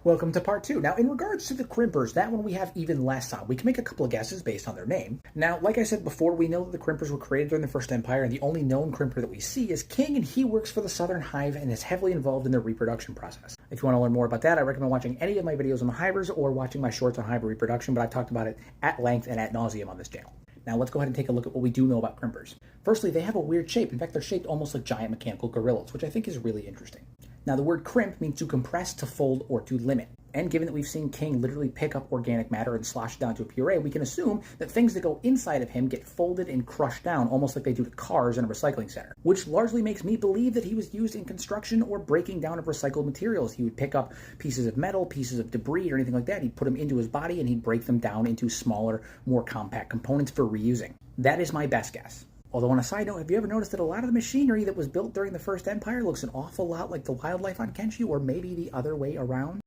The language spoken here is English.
Welcome to part 2. Now, in regards to the Crimpers, that one we have even less on. We can make a couple of guesses based on their name. Now, like I said before, we know that the Crimpers were created during the First Empire, and the only known Crimper that we see is King, and he works for the Southern Hive and is heavily involved in their reproduction process. If you want to learn more about that, I recommend watching any of my videos on the Hivers or watching my shorts on Hive reproduction, but I've talked about it at length and at nauseum on this channel. Now let's go ahead and take a look at what we do know about Crimpers. Firstly, they have a weird shape. In fact, they're shaped almost like giant mechanical gorillas, which I think is really interesting. Now, the word crimp means to compress, to fold, or to limit. And given that we've seen King literally pick up organic matter and slosh it down to a puree, we can assume that things that go inside of him get folded and crushed down, almost like they do to cars in a recycling center. Which largely makes me believe that he was used in construction or breaking down of recycled materials. He would pick up pieces of metal, pieces of debris, or anything like that. He'd put them into his body and he'd break them down into smaller, more compact components for reusing. That is my best guess. Although on a side note, have you ever noticed that a lot of the machinery that was built during the First Empire looks an awful lot like the wildlife on Kenshi, or maybe the other way around?